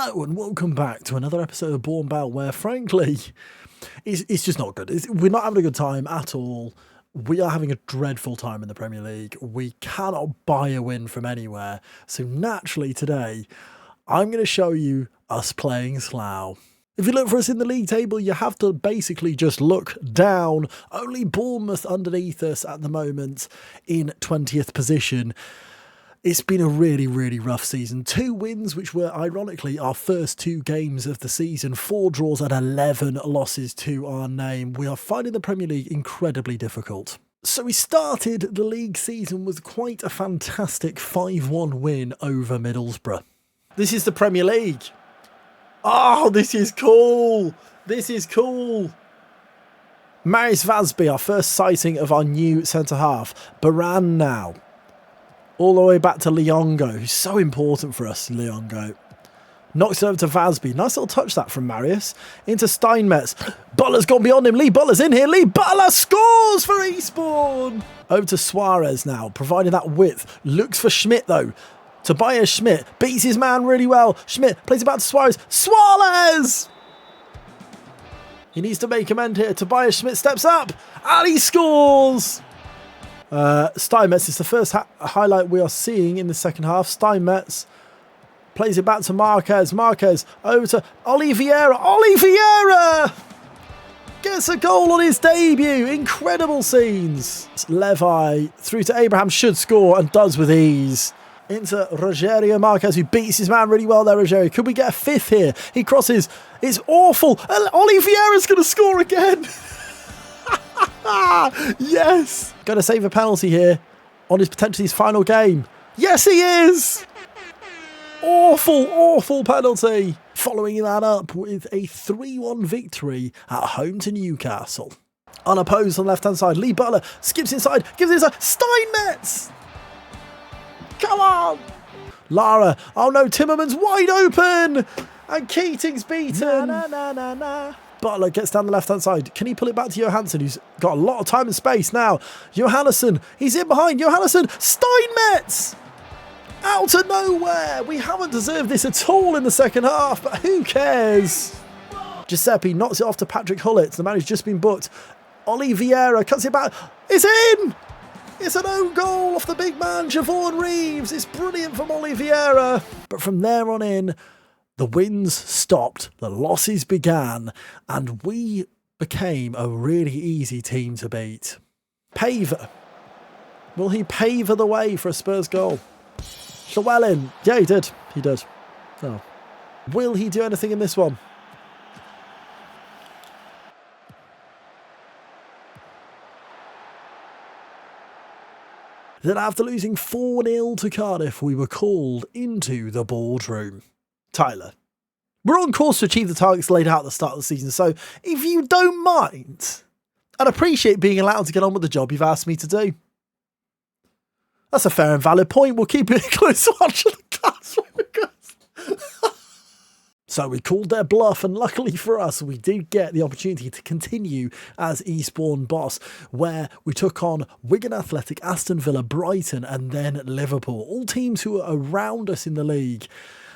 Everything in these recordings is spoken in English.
Hello and welcome back to another episode of Born Bout where, frankly, it's just not good. We're not having a good time at all. We are having a dreadful time in the Premier League. We cannot buy a win from anywhere. So naturally today, I'm going to show you us playing Slough. If you look for us in the league table, you have to basically just look down. Only Bournemouth underneath us at the moment in 20th position. It's been a really, really rough season. 2 wins, which were ironically our first 2 games of the season. 4 draws and 11 losses to our name. We are finding the Premier League incredibly difficult. So we started the league season with quite a fantastic 5-1 win over Middlesbrough. This is the Premier League. Oh, this is cool. This is cool. Marius Vasby, our first sighting of our new centre-half. Baran now. All the way back to Leongo, who's so important for us, Leongo. Knocks it over to Vasby. Nice little touch that from Marius. Into Steinmetz. Butler's gone beyond him. Lee Butler's in here. Lee Butler scores for Eastbourne. Over to Suarez now, providing that width. Looks for Schmidt, though. Tobias Schmidt beats his man really well. Schmidt plays it back to Suarez. Suarez! He needs to make amend here. Tobias Schmidt steps up. And he scores! Steinmetz is the first highlight we are seeing in the second half. Steinmetz plays it back to Marquez. Marquez over to Oliveira. Oliveira gets a goal on his debut. Incredible scenes. Levi through to Abraham, should score and does with ease. Into Rogerio Marquez, who beats his man really well there, Rogerio. Could we get a 5th here? He crosses. It's awful. Oliveira's going to score again. Yes! Going to save a penalty here on his potentially his final game. Yes, he is! Awful, awful penalty. Following that up with a 3-1 victory at home to Newcastle. Unopposed on the left-hand side. Lee Butler skips inside, gives it inside. Steinmetz! Come on! Lara. Oh no, Timmerman's wide open! And Keating's beaten. Butler gets down the left-hand side. Can he pull it back to Johansson, who's got a lot of time and space now? Johannesson, he's in behind. Johannesson, Steinmetz! Out of nowhere. We haven't deserved this at all in the second half, but who cares? Giuseppe knocks it off to Patrick Hullett, the man who's just been booked. Oliveira cuts it back. It's in! It's an own goal off the big man, Javon Reeves. It's brilliant from Oliveira. But from there on in, the wins stopped, the losses began, and we became a really easy team to beat. Paver. Will he paver the way for a Spurs goal? Llewellyn. Yeah, he did. He did. Oh. Will he do anything in this one? Then after losing 4-0 to Cardiff, we were called into the boardroom. Tyler, we're on course to achieve the targets laid out at the start of the season, so if you don't mind, I'd appreciate being allowed to get on with the job you've asked me to do. That's a fair and valid point. We'll keep it a close watch of the classroom. So we called their bluff, and luckily for us, we did get the opportunity to continue as Eastbourne boss, where we took on Wigan Athletic, Aston Villa, Brighton, and then Liverpool, all teams who are around us in the league.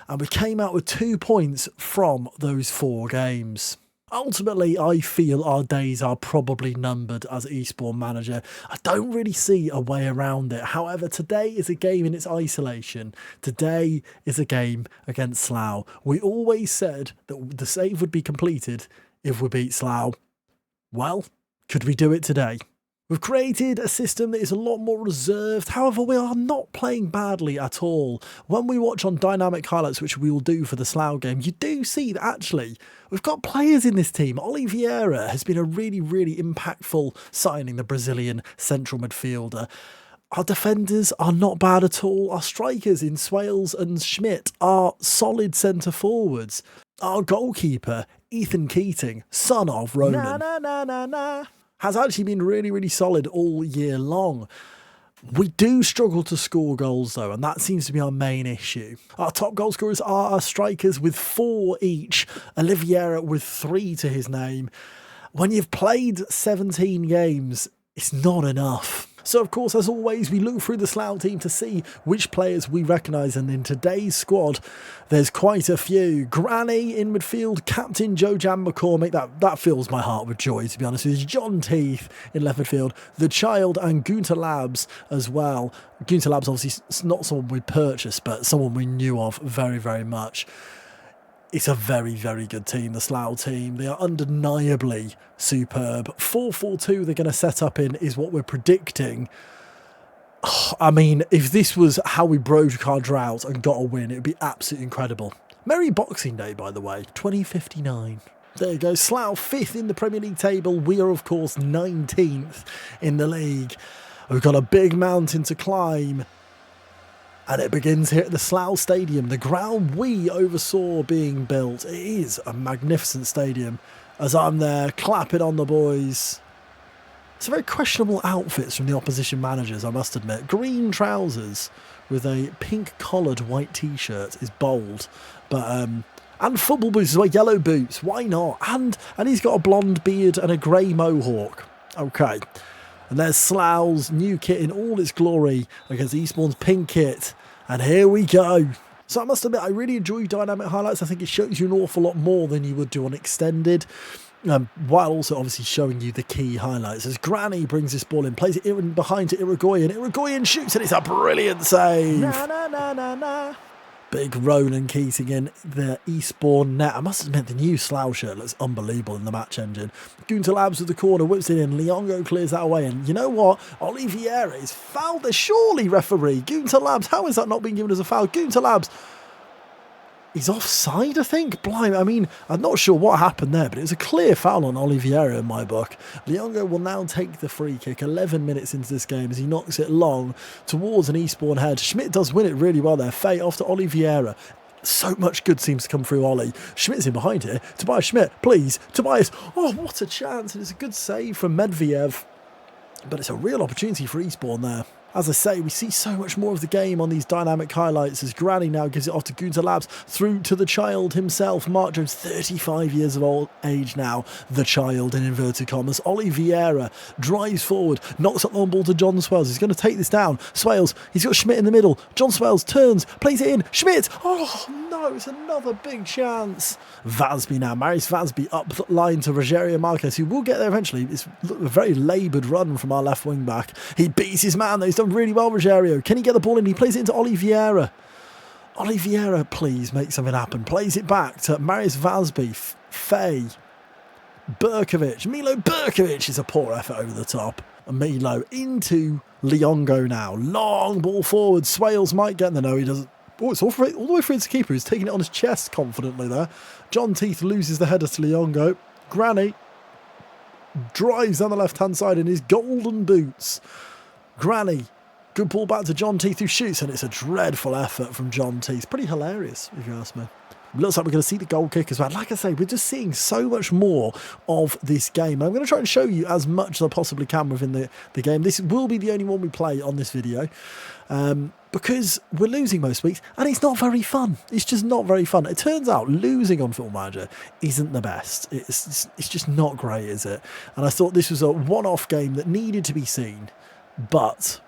And we came out with 2 points from those 4 games. Ultimately, I feel our days are probably numbered as Eastbourne manager. I don't really see a way around it. However, today is a game in its isolation. Today is a game against Slough. We always said that the save would be completed if we beat Slough. Well, could we do it today? We've created a system that is a lot more reserved. However, we are not playing badly at all. When we watch on dynamic highlights, which we will do for the Slough game, you do see that actually we've got players in this team. Oliveira has been a really, really impactful signing, the Brazilian central midfielder. Our defenders are not bad at all. Our strikers in Swales and Schmidt are solid centre forwards. Our goalkeeper, Ethan Keating, son of Ronan, has actually been really, really solid all year long. We do struggle to score goals though, and that seems to be our main issue. Our top goal scorers are our strikers with 4 each, Oliveira with 3 to his name. When you've played 17 games, it's not enough. So, of course, as always, we look through the Slough team to see which players we recognise. And in today's squad, there's quite a few. Granny in midfield, Captain Jojan McCormick. That fills my heart with joy, to be honest with you. John Teeth in left midfield, The Child and Gunter Labs as well. Gunter Labs, obviously, not someone we purchased, but someone we knew of very, very much. It's a very, very good team, the Slough team. They are undeniably superb. 4-4-2 they're going to set up in is what we're predicting. I mean, if this was how we broke our drought and got a win, it would be absolutely incredible. Merry Boxing Day, by the way, 2059. There you go, Slough 5th in the Premier League table. We are, of course, 19th in the league. We've got a big mountain to climb. And it begins here at the Slough Stadium, the ground we oversaw being built. It is a magnificent stadium as I'm there clapping on the boys. Some very questionable outfits from the opposition managers, I must admit. Green trousers with a pink collared white t-shirt is bold. But and football boots as well, yellow boots, why not? And he's got a blonde beard and a grey mohawk. Okay. And there's Slough's new kit in all its glory against Eastbourne's pink kit. And here we go. So I must admit, I really enjoy dynamic highlights. I think it shows you an awful lot more than you would do on extended. While also obviously showing you the key highlights. As Granny brings this ball in, plays it in behind to Irigoyen. Irigoyen shoots and it's a brilliant save. Na, na, na, na, na. Big Roland Keating in the Eastbourne net. I must admit, the new Slough shirt looks unbelievable in the match engine. Gunter Labs with the corner, whips it in. Leongo clears that away. And you know what? Oliveira is fouled there. Surely, referee. Gunter Labs, how is that not being given as a foul? Gunter Labs, he's offside, I think. Blimey, I mean, I'm not sure what happened there, but it was a clear foul on Oliveira in my book. Leongo will now take the free kick 11 minutes into this game as he knocks it long towards an Eastbourne head. Schmidt does win it really well there. Fay off to Oliveira. So much good seems to come through Ollie. Schmidt's in behind here. Tobias Schmidt, please. Tobias. Oh, what a chance. And it's a good save from Medvedev. But it's a real opportunity for Eastbourne there. As I say, we see so much more of the game on these dynamic highlights as Granny now gives it off to Gunter Labs through to the child himself. Mark Jones, 35 years of age now. The child in inverted commas. Ollie Vieira drives forward, knocks up the ball to John Swales. He's going to take this down. Swales, he's got Schmidt in the middle. John Swales turns, plays it in. Schmidt, oh no, it's another big chance. Vasby now, Marius Vasby up the line to Rogerio Marquez, who will get there eventually. It's a very laboured run from our left wing back. He beats his man though. He's done really well, Rogerio. Can he get the ball in? He plays it into Oliveira. Oliveira, please make something happen. Plays it back to Marius Vasby. Fay. Berkovic. Milo Berkovic is a poor effort over the top. And Milo into Leongo now. Long ball forward. Swales might get there. No, he doesn't. Oh, it's all the way through his keeper. He's taking it on his chest confidently there. John Teeth loses the header to Leongo. Granny drives down the left-hand side in his golden boots. Granny. Good ball back to John Teeth, who shoots, and it's a dreadful effort from John Teeth. Pretty hilarious, if you ask me. Looks like we're going to see the goal kick as well. Like I say, we're just seeing so much more of this game. I'm going to try and show you as much as I possibly can within the game. This will be the only one we play on this video because we're losing most weeks, and it's not very fun. It's just not very fun. It turns out losing on Football Manager isn't the best. It's just not great, is it? And I thought this was a one-off game that needed to be seen, but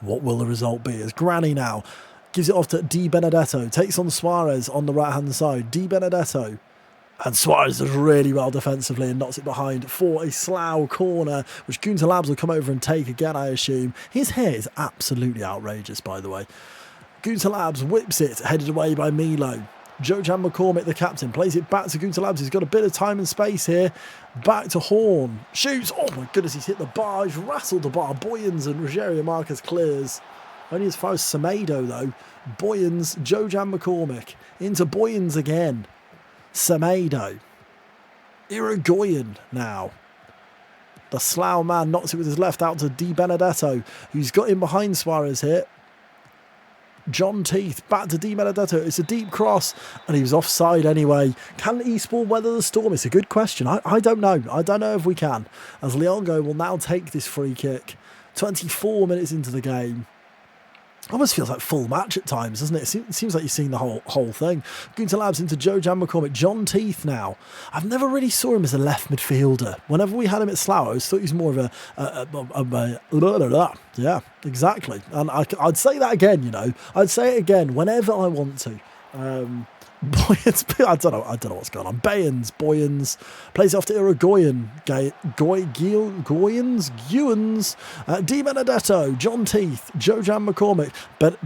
what will the result be? As Granny now gives it off to Di Benedetto, takes on Suarez on the right-hand side. Di Benedetto. And Suarez does really well defensively and knocks it behind for a Slough corner, which Gunter Labs will come over and take again, I assume. His hair is absolutely outrageous, by the way. Gunter Labs whips it, headed away by Milo. Jojan McCormick, the captain, plays it back to Gunter Labs. He's got a bit of time and space here. Back to Horn. Shoots. Oh my goodness, he's hit the bar. He's rattled the bar. Boyens and Rogerio Marquez clears. Only as far as Semedo, though. Boyens, Jojan McCormick. Into Boyens again. Semedo. Irigoyen now. The Slough man knocks it with his left out to Di Benedetto, who's got in behind Suarez here. John Teeth back to Di Benedetto. It's a deep cross and he was offside anyway. Can Eastbourne weather the storm? It's a good question. I don't know. I don't know if we can. As Leongo will now take this free kick. 24 minutes into the game. Almost feels like full match at times, doesn't it? It seems like you're seeing the whole thing. Gunter Labs into Jojan McCormick. John Teeth now. I've never really saw him as a left midfielder. Whenever we had him at Slough, I always thought he was more of a yeah, exactly. And I'd say that again, you know. I'd say it again whenever I want to. Boyens, I don't know what's going on. Boyens plays off to Irigoyen. Goyens, Di Benedetto, John Teeth, Jojan McCormick.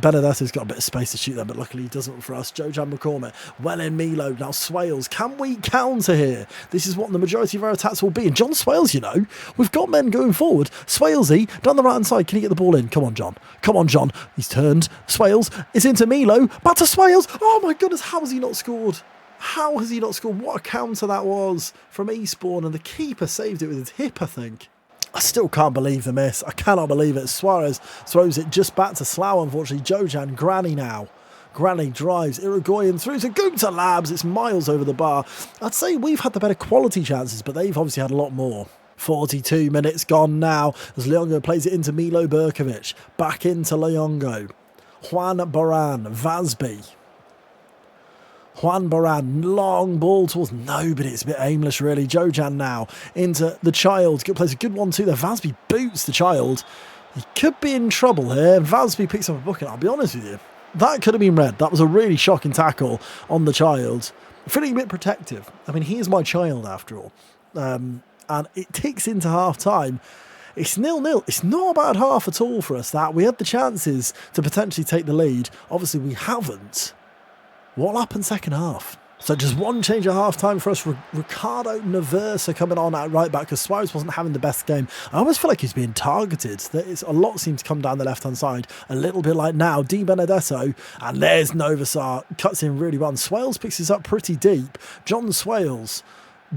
Benedetto's got a bit of space to shoot there, but luckily he doesn't for us. Jojan McCormick, well in Milo, now Swales. Can we counter here? This is what the majority of our attacks will be. And John Swales, you know, we've got men going forward. Swalesy, down the right hand side, can he get the ball in? Come on, John. He's turned. Swales, it's into Milo, back to Swales. Oh my goodness, how has he not scored? How has he not scored? What a counter that was from Eastbourne, and the keeper saved it with his hip, I think. I still can't believe the miss. I cannot believe it. Suarez throws it just back to Slough, unfortunately. Jojan, Granny now. Granny drives, Irigoyen through to Gunter Labs. It's miles over the bar. I'd say we've had the better quality chances, but they've obviously had a lot more. 42 minutes gone now as Leongo plays it into Milo Berkovic. Back into Leongo. Juan Baran, Vasby. Juan Baran, long ball towards nobody. It's a bit aimless, really. Jojan now into the Child. Plays a good one too there. Vasby boots the Child. He could be in trouble here. Vasby picks up a booking. I'll be honest with you, that could have been red. That was a really shocking tackle on the Child. Feeling a bit protective. I mean, he is my child after all. And it ticks into half time. It's 0-0. It's not a bad half at all for us, that. We had the chances to potentially take the lead. Obviously, we haven't. What'll happen second half? So just one change at half-time for us. Ricardo Naversa coming on at right back because Suarez wasn't having the best game. I almost feel like he's being targeted. A lot seems to come down the left-hand side. A little bit like now. Di Benedetto. And there's Novasar. Cuts in really well. And Swales picks this up pretty deep. John Swales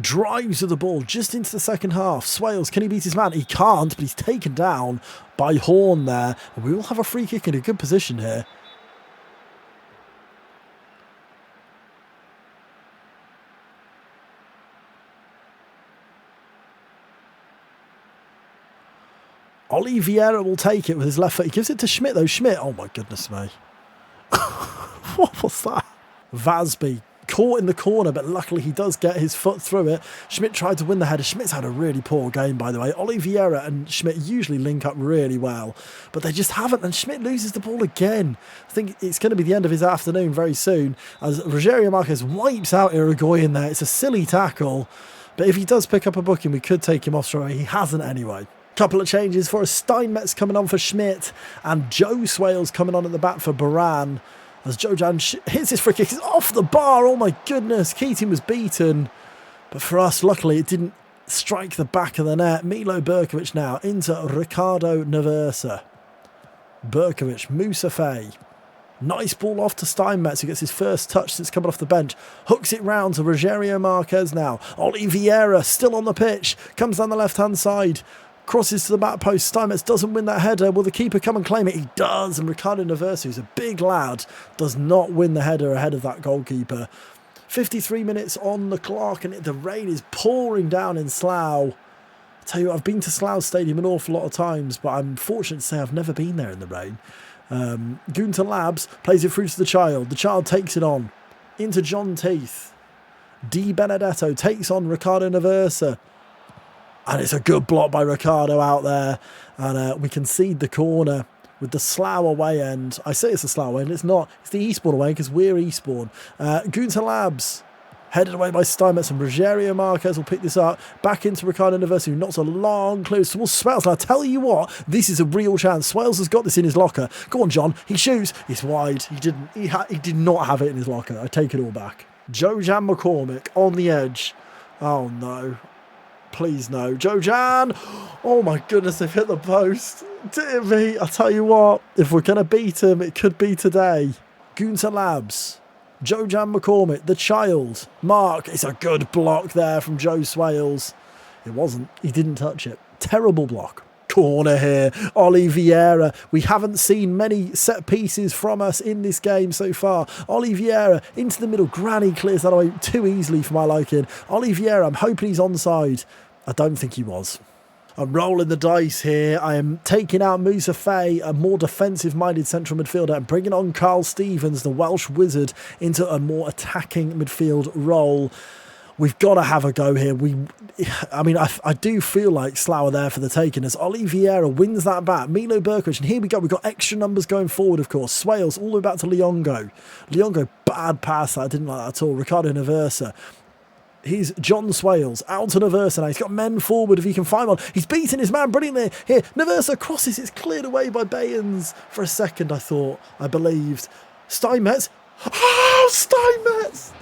drives with the ball just into the second half. Swales, can he beat his man? He can't, but he's taken down by Horn there. And we will have a free kick in a good position here. Oliveira will take it with his left foot. He gives it to Schmidt, though. Schmidt, oh my goodness me. What was that? Vasby caught in the corner, but luckily he does get his foot through it. Schmidt tried to win the header. Schmidt's had a really poor game, by the way. Oliveira and Schmidt usually link up really well, but they just haven't, and Schmidt loses the ball again. I think it's going to be the end of his afternoon very soon, as Rogerio Marquez wipes out Irigoyen there. It's a silly tackle, but if he does pick up a booking, we could take him off straight away. He hasn't anyway. Couple of changes for us. Steinmetz coming on for Schmidt, and Joe Swales coming on at the back for Baran. As Jojan hits his free kick, it's off the bar. Oh my goodness, Keating was beaten. But for us, luckily, it didn't strike the back of the net. Milo Berkovic now into Ricardo Naversa. Berkovic, Musa Faye. Nice ball off to Steinmetz, who gets his first touch since coming off the bench. Hooks it round to Rogerio Marquez now. Oliveira still on the pitch. Comes down the left-hand side. Crosses to the back post. Steinmetz doesn't win that header. Will the keeper come and claim it? He does. And Ricardo Naversa, who's a big lad, does not win the header ahead of that goalkeeper. 53 minutes on the clock, and the rain is pouring down in Slough. I tell you what, I've been to Slough Stadium an awful lot of times, but I'm fortunate to say I've never been there in the rain. Gunter Labs plays it through to the Child. The Child takes it on into John Teeth. Di Benedetto takes on Ricardo Naversa. And it's a good block by Ricardo out there. And we concede the corner with the Slough away end. I say it's the Slough away end. It's not. It's the Eastbourne away because we're Eastbourne. Gunter Labs headed away by Steinmetz, and Rogerio Marquez will pick this up. Back into Ricardo Naversa, who knocks a long clearance towards Swales. And I tell you what, this is a real chance. Swales has got this in his locker. Go on, John. He shoots. It's wide. He didn't. He did not have it in his locker. I take it all back. Jojan McCormick on the edge. Oh, no. Please no. Jojan! Oh my goodness, they've hit the post. Dear me, I'll tell you what, if we're going to beat him, it could be today. Gunter Labs. Jojan McCormick, the Child. Mark, it's a good block there from Joe Swales. It wasn't. He didn't touch it. Terrible block. Corner here. Oliveira. We haven't seen many set pieces from us in this game so far. Oliveira into the middle. Granny clears that away too easily for my liking. Oliveira, I'm hoping he's onside. I don't think he was. I'm rolling the dice here. I am taking out Musa Faye, a more defensive-minded central midfielder, and bringing on Carl Stevens, the Welsh wizard, into a more attacking midfield role. We've got to have a go here. I do feel like Slough are there for the taking as Oli Vieira wins that back. Milo Berkovic, and here we go. We've got extra numbers going forward, of course. Swales all the way back to Liongo. Liongo, bad pass. I didn't like that at all. Ricardo Naversa. He's John Swales out to Naversa now. He's got men forward if he can find one. He's beating his man brilliantly. Here, Naversa crosses. It's cleared away by Bayens. For a second, I believed. Steinmetz. Oh, Steinmetz!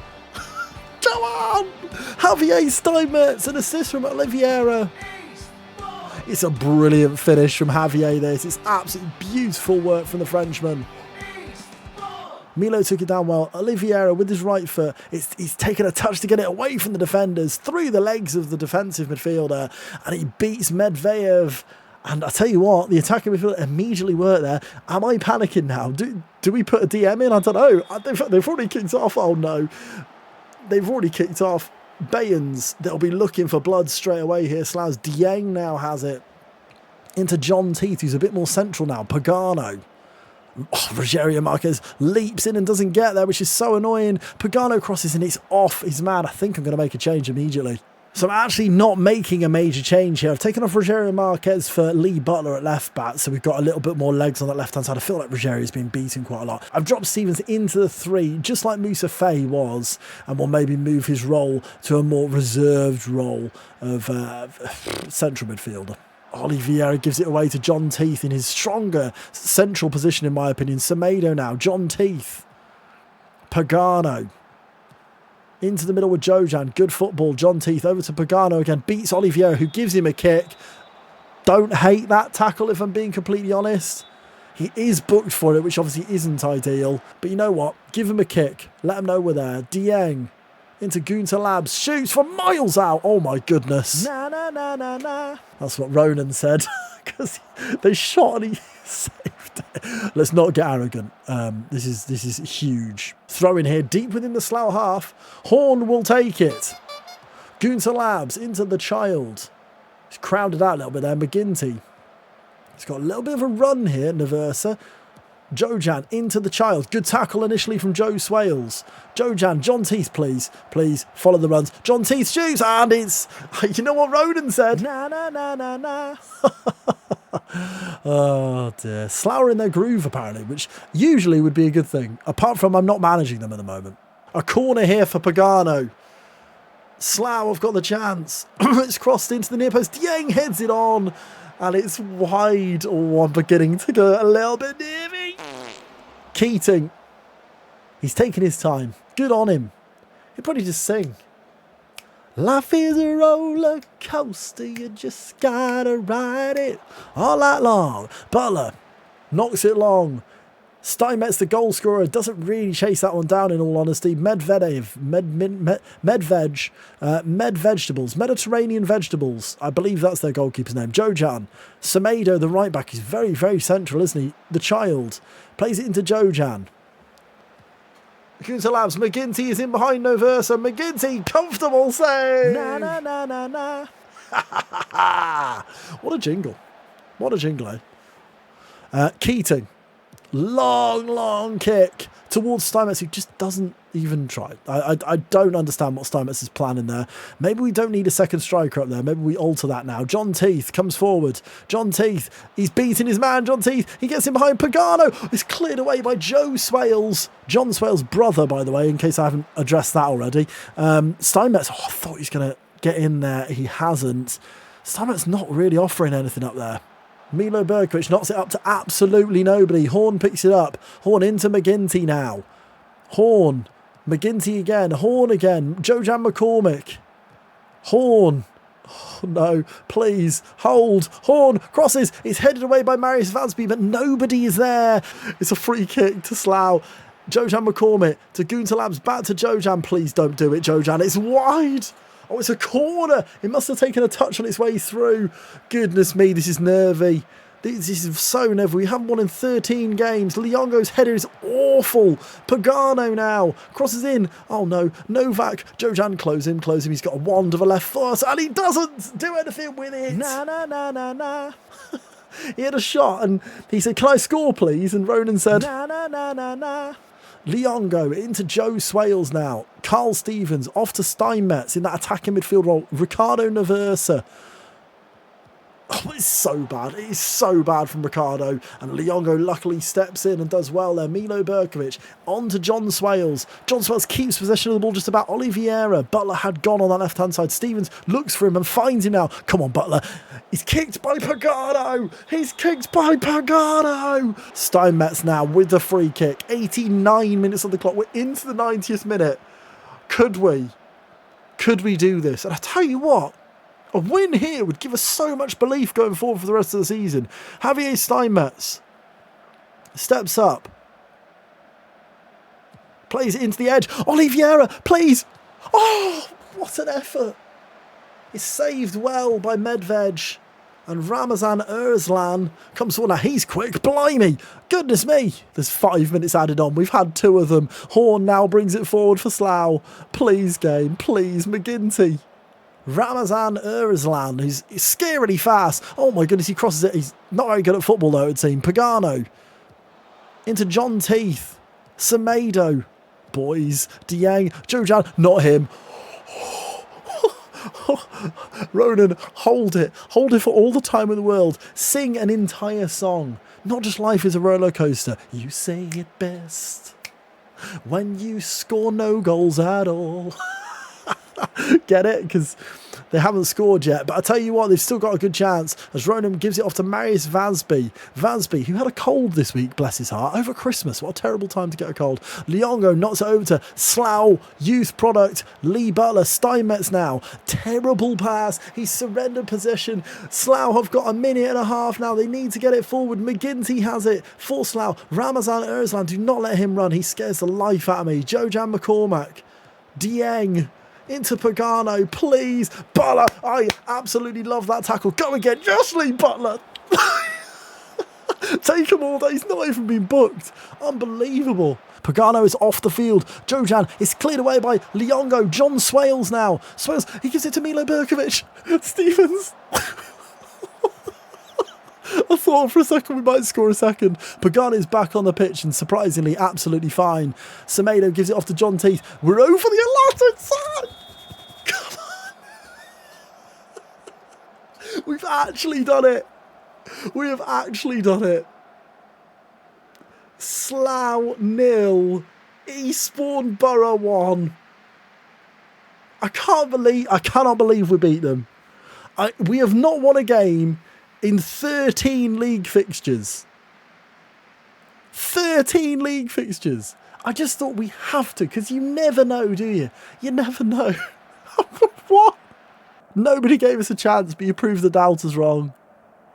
Come on! Javier Steinmetz, an assist from Oliveira. It's a brilliant finish from Javier, this. It's absolutely beautiful work from the Frenchman. Milo took it down well. Oliveira with his right foot. He's taken a touch to get it away from the defenders, through the legs of the defensive midfielder, and he beats Medvedev. And I tell you what, the attacking midfielder immediately worked there. Am I panicking now? Do we put a DM in? I don't know. They've already kicked off. Oh no. They've already kicked off. Bayens, they'll be looking for blood straight away here. Slough's Dieng now has it. Into John Teeth, who's a bit more central now. Pagano. Oh, Rogerio Marquez leaps in and doesn't get there, which is so annoying. Pagano crosses and it's off. He's mad. I think I'm going to make a change immediately. So I'm actually not making a major change here. I've taken off Rogerio Marquez for Lee Butler at left back, so we've got a little bit more legs on that left-hand side. I feel like Rogerio's been beaten quite a lot. I've dropped Stevens into the 3, just like Musa Faye was, and will maybe move his role to a more reserved role of central midfielder. Oliveira gives it away to John Teeth in his stronger central position, in my opinion. Semedo now. John Teeth. Pagano. Into the middle with Jojan. Good football. John Teeth over to Pagano again. Beats Oliveira, who gives him a kick. Don't hate that tackle, if I'm being completely honest. He is booked for it, which obviously isn't ideal. But you know what? Give him a kick. Let him know we're there. Dieng. Into Gunter Labs, shoots from miles out. Oh my goodness. Na, na, na, na, na. That's what Ronan said. Because they shot and he saved it. Let's not get arrogant. This is huge. Throw in here deep within the Slough half. Horn will take it. Gunter Labs into the child. He's crowded out a little bit there. McGinty. He's got a little bit of a run here, Naversa. Jojan into the child. Good tackle initially from Joe Swales. Jojan, John Teeth, please. Please follow the runs. John Teeth shoots, and it's... You know what Ronan said? Na, na, na, na, na. Oh, dear. Slough are in their groove, apparently, which usually would be a good thing. Apart from I'm not managing them at the moment. A corner here for Pagano. Slough have got the chance. It's crossed into the near post. Dieng heads it on. And it's wide. Oh, I'm beginning to go a little bit near me. Keating. He's taking his time. Good on him. He'd probably just sing. Life is a roller coaster. You just gotta ride it all night long. Butler knocks it long. Steinmetz, the goal scorer, doesn't really chase that one down, in all honesty. Medvedev, Med Vegetables, Mediterranean Vegetables. I believe that's their goalkeeper's name. Jojan. Semedo, the right back, is very, very central, isn't he? The child. Plays it into Jojan. Gunter Labs. McGinty is in behind Naversa. McGinty, comfortable save. Na, na, na, na, na. What a jingle. What a jingle, eh? Keating. Long kick towards Steinmetz, who just doesn't even try. I don't understand what Steinmetz is planning there. Maybe we don't need a second striker up there. Maybe we alter that now. John Teeth comes forward. John Teeth, he's beating his man. John Teeth, he gets in behind Pagano. It's cleared away by Joe Swales. John Swales' brother, by the way, in case I haven't addressed that already. Steinmetz, I thought he was going to get in there. He hasn't. Steinmetz not really offering anything up there. Milo Berkovic knocks it up to absolutely nobody. Horn picks it up. Horn into McGinty now. Horn. McGinty again. Horn again. Jojan McCormick. Horn. Oh, no. Please. Hold. Horn. Crosses. It's headed away by Marius Vansby, but nobody is there. It's a free kick to Slough. Jojan McCormick to Gunter Labs. Back to Jojan. Please don't do it, Jojan. It's wide. Oh, it's a corner. It must have taken a touch on its way through. Goodness me, this is nervy. This is so never. We haven't won in 13 games. Liongo's header is awful. Pagano now crosses in. Oh no. Novak. Jojan, close him. He's got a wand of a left foot and he doesn't do anything with it. Nah. He had a shot and he said, "Can I score, please?" And Ronan said, nah. Liongo into Joe Swales now. Carl Stevens off to Steinmetz in that attacking midfield role. Ricardo Naversa. Oh, it's so bad. It is so bad from Ricardo. And Liongo luckily steps in and does well there. Milo Berkovic on to John Swales. John Swales keeps possession of the ball just about. Oliveira. Butler had gone on that left-hand side. Stevens looks for him and finds him now. Come on, Butler. He's kicked by Pagano. Steinmetz now with the free kick. 89 minutes on the clock. We're into the 90th minute. Could we do this? And I tell you what, a win here would give us so much belief going forward for the rest of the season. Javier Steinmetz steps up. Plays it into the edge. Oliveira, please. Oh, what an effort. It's saved well by Medved. And Ramazan Erzlan comes forward. Now he's quick. Blimey. Goodness me. There's 5 minutes added on. We've had 2 of them. Horn now brings it forward for Slough. Please, game. Please, McGinty. Ramazan Erzlan, who's scarily fast. Oh my goodness, he crosses it. He's not very good at football though, it would seem. Pagano. Into John Teeth. Semedo. Boys. Dieng. Jojan. Not him. Ronan, hold it. Hold it for all the time in the world. Sing an entire song. Not just life is a roller coaster. You say it best when you score no goals at all. Get it? Because they haven't scored yet. But I tell you what, they've still got a good chance as Ronan gives it off to Marius Vasby. Vasby, who had a cold this week, bless his heart, over Christmas. What a terrible time to get a cold. Liongo knocks it over to Slough youth product. Lee Butler. Steinmetz now. Terrible pass. He's surrendered possession. Slough have got a minute and a half now. They need to get it forward. McGinty has it for Slough. Ramazan Erzlan, do not let him run. He scares the life out of me. Jojan McCormack. Dieng. Into Pagano, please. Butler, I absolutely love that tackle. Go again, Jocelyn Butler. Take him all day. He's not even been booked. Unbelievable. Pagano is off the field. Jojan is cleared away by Liongo. John Swales now. Swales, he gives it to Milo Berkovic. Stevens. I thought for a second we might score a second. Pagano is back on the pitch and surprisingly absolutely fine. Semedo gives it off to John Teeth. We're over the allotted side. Come on. We've actually done it. We have actually done it. Slough 0. Eastbourne Borough 1. I cannot believe we beat them. We have not won a game in 13 league fixtures. 13 league fixtures. I just thought we have to, because you never know, do you? You never know. What? Nobody gave us a chance, but you proved the doubters wrong.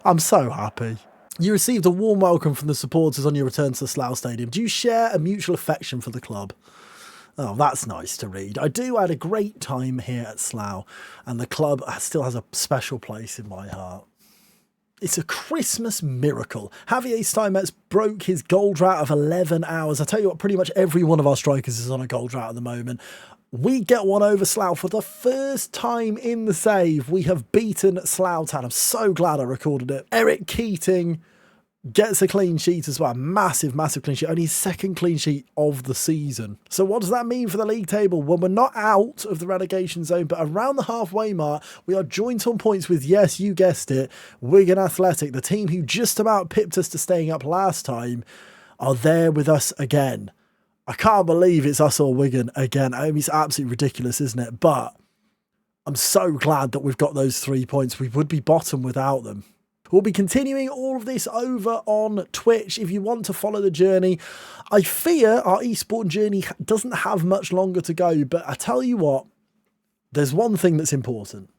I'm so happy. You received a warm welcome from the supporters on your return to the Slough Stadium. Do you share a mutual affection for the club? Oh, that's nice to read. I do. I had a great time here at Slough, and the club still has a special place in my heart. It's a Christmas miracle. Javier Steinmetz broke his goal drought of 11 hours. I tell you what, pretty much every one of our strikers is on a goal drought at the moment. We get one over Slough for the first time in the save. We have beaten Slough Town. I'm so glad I recorded it. Eric Keating gets a clean sheet as well. Massive clean sheet. Only his second clean sheet of the season. So what does that mean for the league table? Well, we're not out of the relegation zone, but around the halfway mark, we are joint on points with, yes, you guessed it, Wigan Athletic, the team who just about pipped us to staying up last time, are there with us again. I can't believe it's us or Wigan again. I mean, it's absolutely ridiculous, isn't it? But I'm so glad that we've got those 3 points. We would be bottom without them. We'll be continuing all of this over on Twitch if you want to follow the journey. I fear our esports journey doesn't have much longer to go, but I tell you what, there's one thing that's important.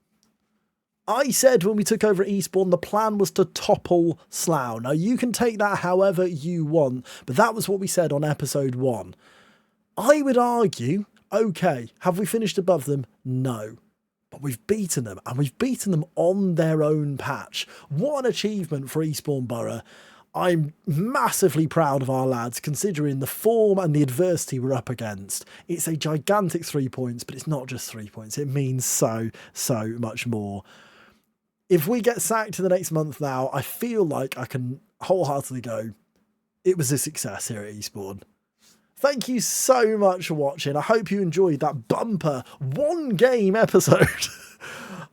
I said when we took over at Eastbourne, the plan was to topple Slough. Now, you can take that however you want, but that was what we said on episode 1. I would argue, okay, have we finished above them? No. but we've beaten them, and we've beaten them on their own patch. What an achievement for Eastbourne Borough. I'm massively proud of our lads, considering the form and the adversity we're up against. It's a gigantic 3 points, but it's not just 3 points. It means so much more. If we get sacked in the next month now, I feel like I can wholeheartedly go, it was a success here at Eastbourne. Thank you so much for watching. I hope you enjoyed that bumper one-game episode.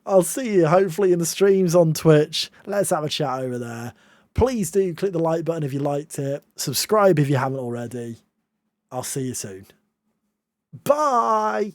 I'll see you hopefully in the streams on Twitch. Let's have a chat over there. Please do click the like button if you liked it. Subscribe if you haven't already. I'll see you soon. Bye!